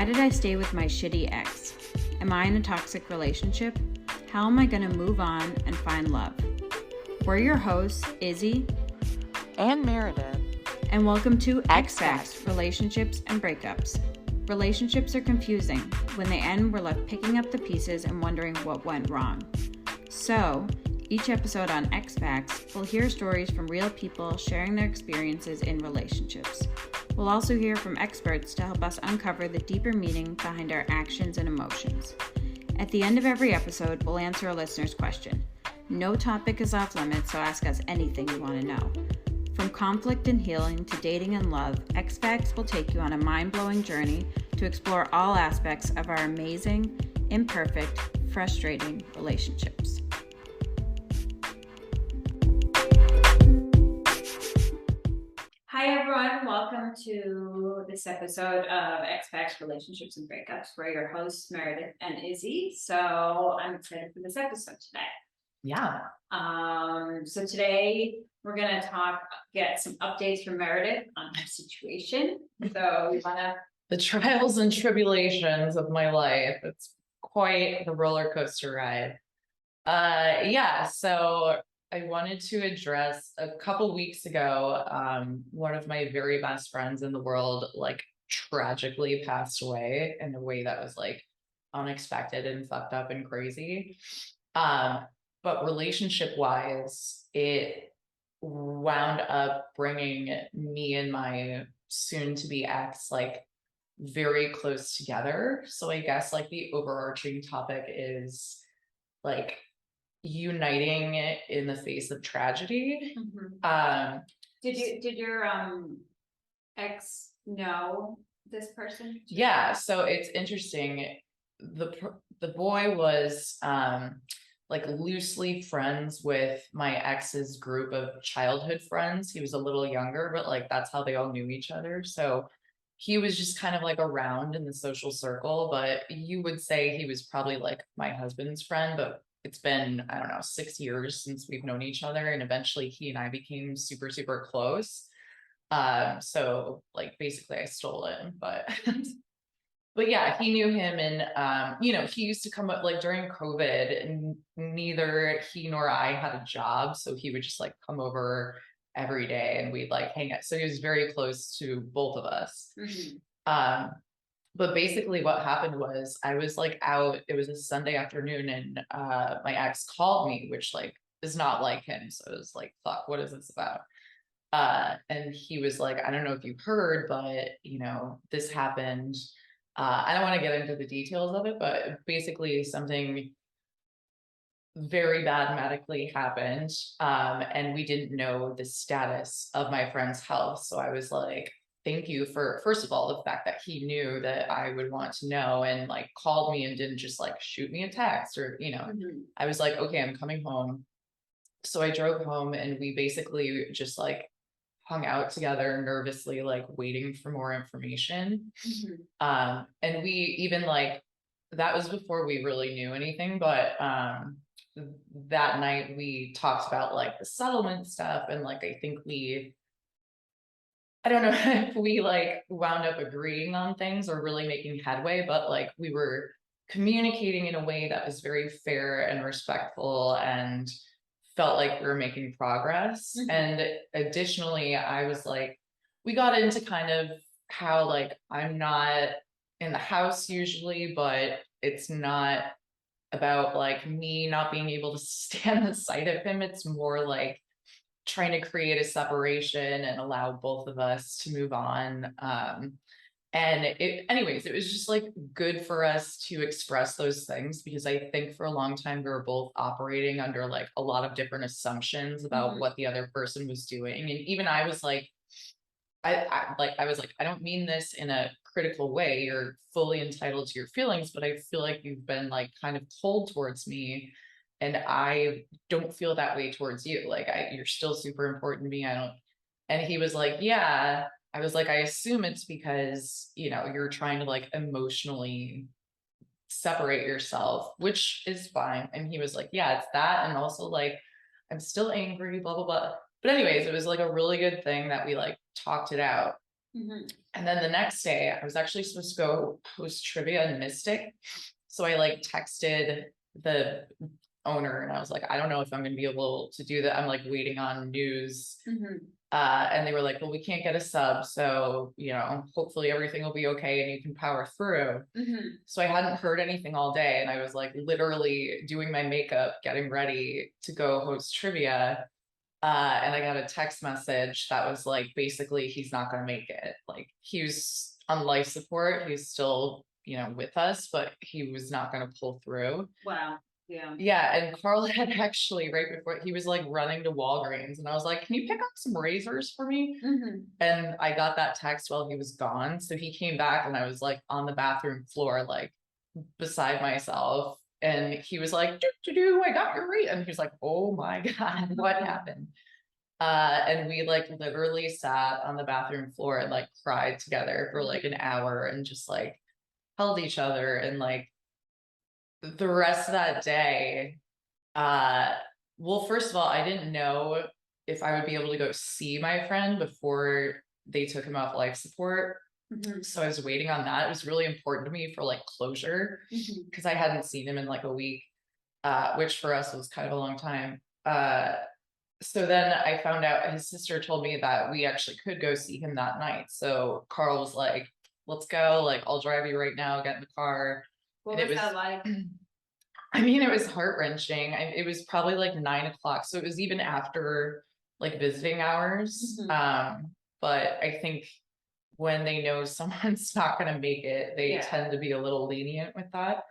Why did I stay with my shitty ex? Am I in a toxic relationship? How am I going to move on and find love? We're your hosts, Izzy and Meredith, and welcome to ExFacts, Relationships and Breakups. Relationships are confusing. When they end, we're left picking up the pieces and wondering what went wrong. So, each episode on ExFacts, we'll hear stories from real people sharing their experiences in relationships. We'll also hear from experts to help us uncover the deeper meaning behind our actions and emotions. At the end of every episode, we'll answer a listener's question. No topic is off limits, so ask us anything you want to know. From conflict and healing to dating and love, ExFacts will take you on a mind-blowing journey to explore all aspects of our amazing, imperfect, frustrating relationships. Hi everyone, welcome to this episode of ExFacts, Relationships and Breakups. We're your hosts, Meredith and Izzy. So I'm excited for this episode today. Yeah. So today we're going to get some updates from Meredith on her situation. So we want to... The trials and tribulations of my life. It's quite the roller coaster ride. So I wanted to address a couple weeks ago, one of my very best friends in the world, tragically passed away in a way that was unexpected and fucked up and crazy. But relationship wise, it wound up bringing me and my soon to be ex very close together. So I guess the overarching topic is uniting in the face of tragedy. Mm-hmm. Did your ex know this person? Yeah, so it's interesting. The boy was loosely friends with my ex's group of childhood friends. He was a little younger, but that's how they all knew each other. So he was just kind of around in the social circle, but you would say he was probably my husband's friend, but it's been, I don't know, 6 years since we've known each other. And eventually he and I became super, super close. So basically I stole him, but but yeah, he knew him. And he used to come up during COVID, and neither he nor I had a job, so he would just come over every day and we'd hang out. So he was very close to both of us. Mm-hmm. But basically what happened was I was out, it was a Sunday afternoon, and my ex called me, which is not like him. So it was fuck, what is this about? And he was I don't know if you heard, but this happened. I don't want to get into the details of it, but basically something very bad medically happened. And we didn't know the status of my friend's health. So I was thank you for, first of all, the fact that he knew that I would want to know, and called me and didn't just shoot me a text or, Mm-hmm. I was okay, I'm coming home. So I drove home and we basically just hung out together nervously, waiting for more information. Mm-hmm. And we even that was before we really knew anything, but that night we talked about the settlement stuff, and I think I don't know if we wound up agreeing on things or really making headway, but we were communicating in a way that was very fair and respectful and felt like we were making progress. Mm-hmm. And additionally, I was we got into kind of how I'm not in the house usually, but it's not about me not being able to stand the sight of him. It's more trying to create a separation and allow both of us to move on. And anyways, it was just good for us to express those things, because I think for a long time we were both operating under a lot of different assumptions about Mm-hmm. what the other person was doing. And even I was I don't mean this in a critical way. You're fully entitled to your feelings, but I feel you've been kind of cold towards me, and I don't feel that way towards you. You're still super important to me. And he was yeah. I was I assume it's because, you're trying to emotionally separate yourself, which is fine. And he was yeah, it's that. And also I'm still angry, blah, blah, blah. But anyways, it was a really good thing that we talked it out. And then the next day I was actually supposed to go host trivia in Mystic. So I like texted the owner and I was like, I don't know if I'm going to be able to do that. I'm like waiting on news. And they were like, well, we can't get a sub. So, you know, hopefully everything will be okay and you can power through. So I hadn't heard anything all day. And I was like literally doing my makeup, getting ready to go host trivia. And I got a text message that was like, basically, he's not going to make it. Like he was on life support. He's still, you know, with us, but he was not going to pull through. Wow. Yeah. Yeah. And Carl had actually, right before, he was like running to Walgreens and I was like, can you pick up some razors for me? And I got that text while he was gone. So he came back and I was like on the bathroom floor, like beside myself. And he was like, I got your rate. And he was like, oh my God, what happened? And we like literally sat on the bathroom floor and like cried together for like an hour and just like held each other. And like the rest of that day, well, first of all, I didn't know if I would be able to go see my friend before they took him off life support. So I was waiting on that. It was really important to me for like closure because I hadn't seen him in like a week, which for us was kind of a long time. So then I found out his sister told me that we actually could go see him that night. So Carl was like, let's go. Like, I'll drive you right now, get in the car. What was that like? I mean, it was heart-wrenching. It was probably like 9 o'clock. So it was even after like visiting hours. But I think when they know someone's not going to make it, they tend to be a little lenient with that.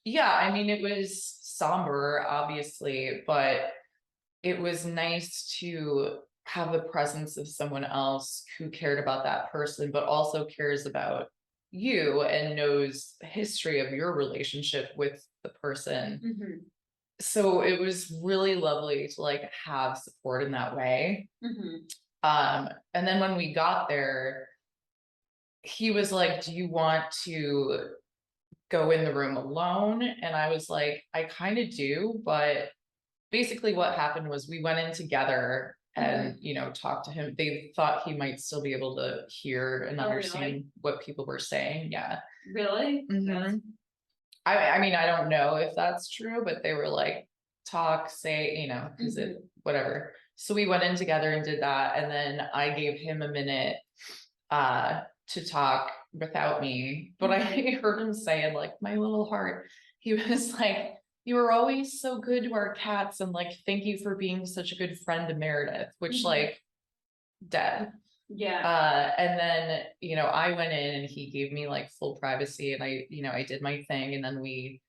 Yeah, I mean, it was somber, obviously, but it was nice to have the presence of someone else who cared about that person, but also cares about you and knows the history of your relationship with the person. So it was really lovely to like have support in that way. And then when we got there, he was like, do you want to go in the room alone? And I was like, I kind of do, but basically what happened was we went in together and, you know, talked to him. They thought he might still be able to hear and understand what people were saying. Yeah. Really? I mean, I don't know if that's true, but they were like, talk, say, you know, because it, whatever. So we went in together and did that. And then I gave him a minute to talk without me. But I heard him saying, like, my little heart, he was like, you were always so good to our cats. And like, thank you for being such a good friend to Meredith, which like dead. Yeah. And then, you know, I went in and he gave me like full privacy and I, you know, I did my thing. And then we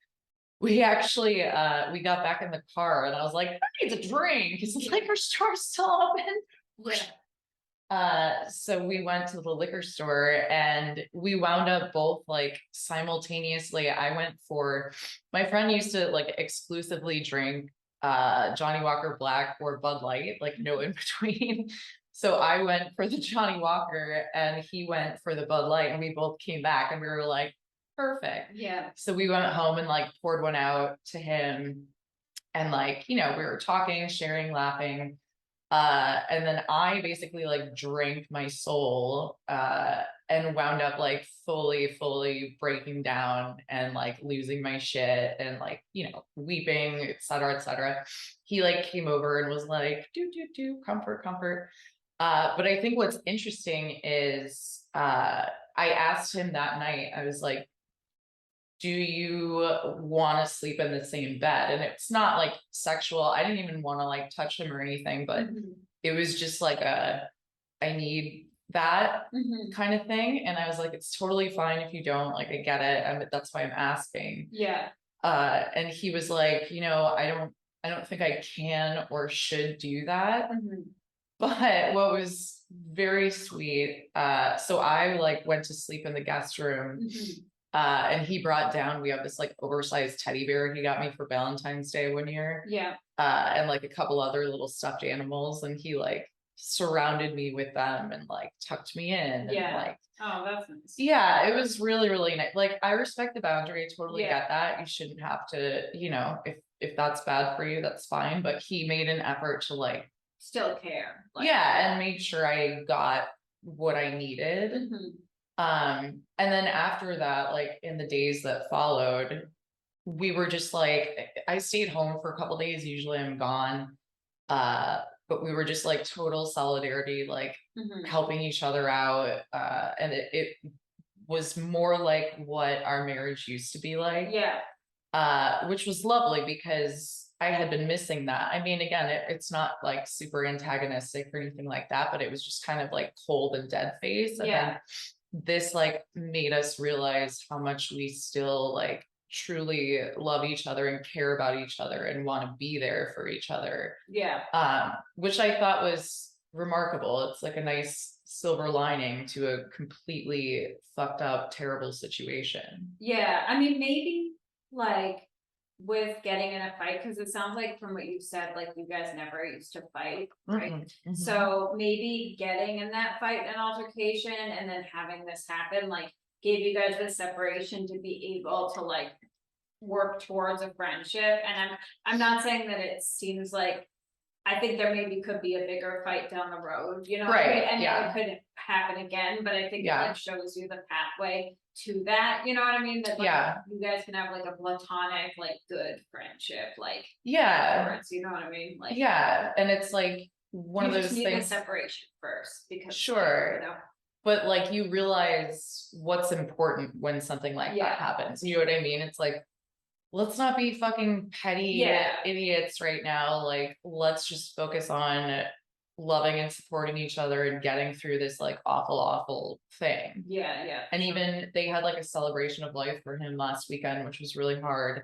actually, we got back in the car and I was like, I need a drink. Is the liquor store still open? So we went to the liquor store and we wound up both like simultaneously. I went for, my friend used to like exclusively drink Johnny Walker Black or Bud Light, like no in between. So I went for the Johnny Walker and he went for the Bud Light and we both came back and we were like, perfect. Yeah. So we went home and like poured one out to him and like, you know, we were talking, sharing, laughing. And then I basically like drank my soul, and wound up like fully breaking down and like losing my shit and like, you know, weeping, etc., etc. He like came over and was like, do, comfort. But I think what's interesting is, I asked him that night, I was like, do you want to sleep in the same bed? And it's not like sexual. I didn't even want to like touch him or anything, but it was just like I need that kind of thing. And I was like, it's totally fine if you don't, like, I get it. And that's why I'm asking. Yeah. And he was like, you know, I don't think I can or should do that. But what was very sweet, so I like went to sleep in the guest room. And he brought down, we have this like oversized teddy bear he got me for Valentine's Day one year. Yeah. And like a couple other little stuffed animals. And he like surrounded me with them and like tucked me in. Yeah. And, like, oh, that's nice. Yeah, it was really nice. Like, I respect the boundary. I totally get that. You shouldn't have to, you know, if that's bad for you, that's fine. But he made an effort to like still care. Like, yeah, and made sure I got what I needed. And then after that, like in the days that followed, we were just like, I stayed home for a couple days. Usually I'm gone. But we were just like total solidarity, like helping each other out. And it was more like what our marriage used to be like. Yeah. Which was lovely because I had been missing that. I mean, again, it's not like super antagonistic or anything like that, but it was just kind of like cold and dead face. And then this like made us realize how much we still like truly love each other and care about each other and want to be there for each other. Yeah. Which I thought was remarkable. It's like a nice silver lining to a completely fucked up, terrible situation. Yeah. I mean, maybe like with getting in a fight, because it sounds like from what you said, like you guys never used to fight, right? So maybe getting in that fight and altercation and then having this happen, like gave you guys the separation to be able to like work towards a friendship. And I'm not saying that it seems like, I think there maybe could be a bigger fight down the road, you know, right? And it could happen again, but I think it like shows you the pathway to that, you know what I mean? That like, you guys can have like a platonic, like good friendship, like afterwards, you know what I mean? Like and it's like one of those things. You need the separation first because you know, but like you realize what's important when something like that happens. You know what I mean? It's like, let's not be fucking petty idiots right now. Like, let's just focus on loving and supporting each other and getting through this like awful thing. And even they had like a celebration of life for him last weekend, which was really hard.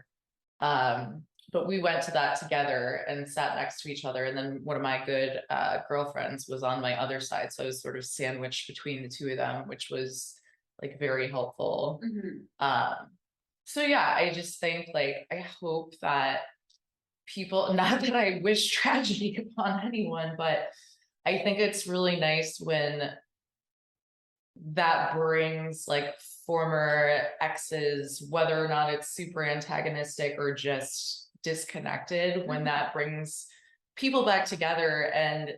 But we went to that together and sat next to each other. And then one of my good girlfriends was on my other side. So I was sort of sandwiched between the two of them, which was like very helpful. So yeah, I just think like, I hope that people, not that I wish tragedy upon anyone, but I think it's really nice when that brings like former exes, whether or not it's super antagonistic or just disconnected, when that brings people back together and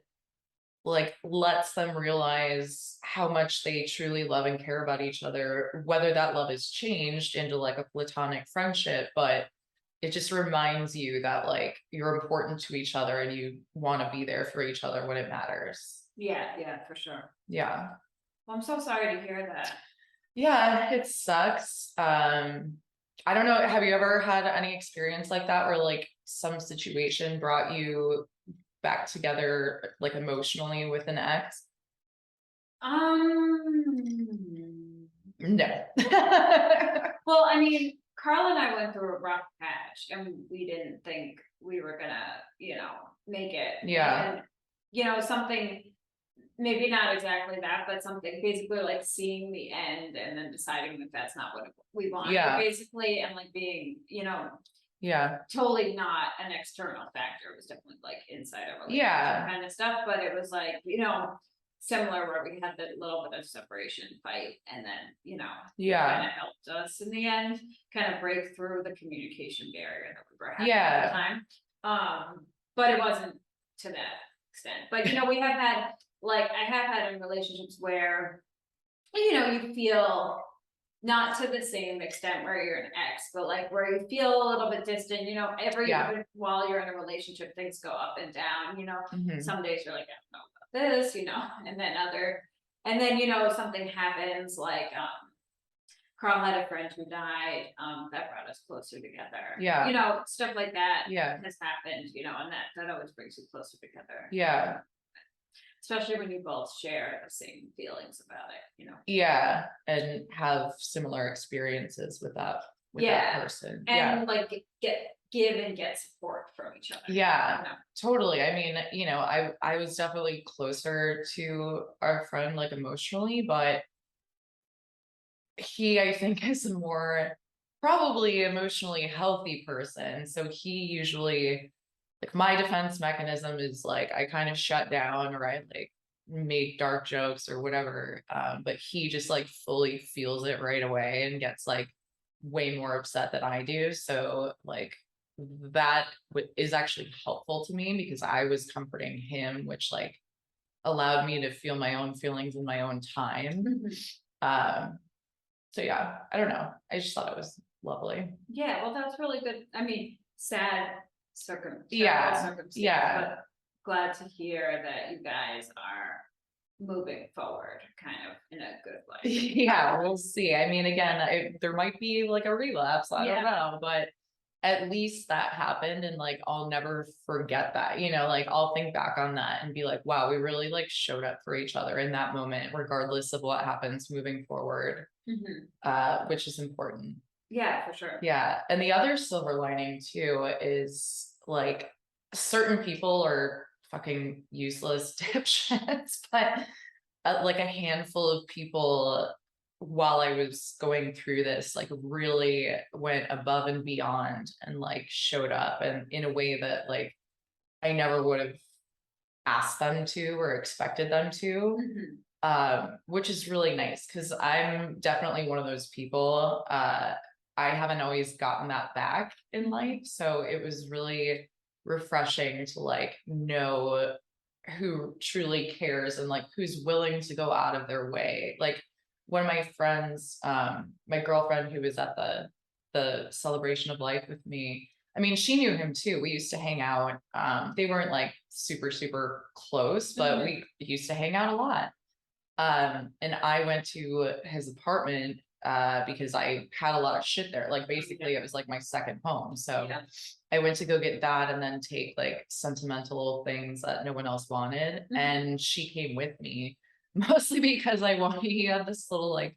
like lets them realize how much they truly love and care about each other, whether that love is changed into like a platonic friendship, but it just reminds you that like you're important to each other and you want to be there for each other when it matters. Yeah, for sure. Yeah. Well, I'm so sorry to hear that. Yeah, it sucks. I don't know, have you ever had any experience like that where like some situation brought you back together like emotionally with an ex? No. Well, I mean, Carl and I went through a rough patch and we didn't think we were gonna, you know, make it. And, you know, something, maybe not exactly that, but something basically like seeing the end and then deciding that that's not what we want. Basically, and like being, you know, totally not an external factor. It was definitely like inside of relationship kind of stuff, but it was like, you know, similar where we had that little bit of separation fight and then, you know, kind of helped us in the end kind of break through the communication barrier that we were having at the time. But it wasn't to that extent. But you know, we have had like, I have had in relationships where, you know, you feel not to the same extent where you're an ex, but like where you feel a little bit distant, you know, while you're in a relationship, things go up and down, you know, some days you're like, I don't know about this, you know, and then, you know, something happens like, Carl had a friend who died, that brought us closer together. You know, stuff like that has happened, you know, and that always brings you closer together. Especially when you both share the same feelings about it, you know. And have similar experiences with that person. And like give and get support from each other. You know? Totally. I mean, you know, I was definitely closer to our friend like emotionally, but he, I think, is a more probably emotionally healthy person. So he usually, like, my defense mechanism is like I kind of shut down or I like make dark jokes or whatever. But he just like fully feels it right away and gets like way more upset than I do. So like that is actually helpful to me because I was comforting him, which like allowed me to feel my own feelings in my own time. So yeah, I don't know. I just thought it was lovely. Yeah, well, that's really good. I mean, sad circumstance, yeah. but glad to hear that you guys are moving forward kind of in a good way. Yeah, we'll see. I mean, again, there might be like a relapse. I don't know, but at least that happened, and like I'll never forget that, you know, like I'll think back on that and be like, wow, we really like showed up for each other in that moment, regardless of what happens moving forward. Which is important. Yeah, for sure. Yeah. And the other silver lining too is like certain people are fucking useless dipshits, but like a handful of people while I was going through this, like really went above and beyond and like showed up and in a way that like I never would have asked them to or expected them to. Which is really nice because I'm definitely one of those people. I haven't always gotten that back in life. So it was really refreshing to like know who truly cares and like who's willing to go out of their way. Like one of my friends, my girlfriend who was at the celebration of life with me, I mean, she knew him too. We used to hang out. They weren't like super, super close, but we used to hang out a lot. And I went to his apartment because I had a lot of shit there. Like basically it was like my second home. So I went to go get that and then take like sentimental things that no one else wanted. And she came with me mostly because he had this little like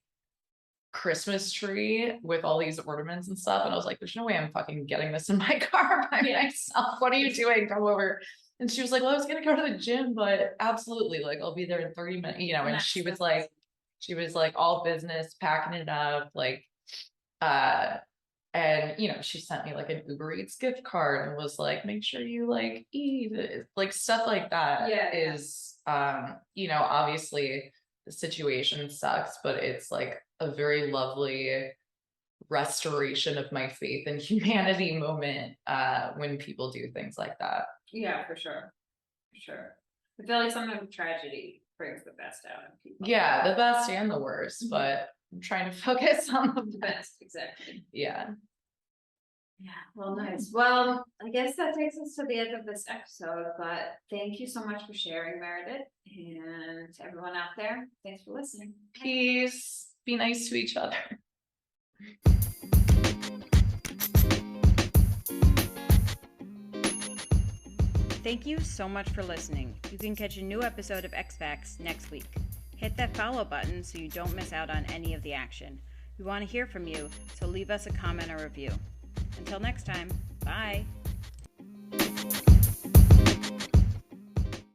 Christmas tree with all these ornaments and stuff. And I was like, there's no way I'm fucking getting this in my car by myself. What are you doing? Come over. And she was like, well, I was going to go to the gym, but absolutely. Like, I'll be there in 30 minutes, you know, and she was like all business, packing it up. Like, and you know, she sent me like an Uber Eats gift card and was like, make sure you like eat it. Like stuff like that is, you know, obviously the situation sucks, but it's like a very lovely restoration of my faith in humanity moment when people do things like that. Yeah, for sure. For sure. I feel like sometimes tragedy brings the best out of people. Yeah, the best and the worst, but I'm trying to focus on the best. Exactly. Yeah. Yeah, well, nice. Well, I guess that takes us to the end of this episode, but thank you so much for sharing, Meredith, and to everyone out there, thanks for listening. Peace. Be nice to each other. Thank you so much for listening. You can catch a new episode of ExFacts next week. Hit that follow button so you don't miss out on any of the action. We want to hear from you, so leave us a comment or review. Until next time, bye.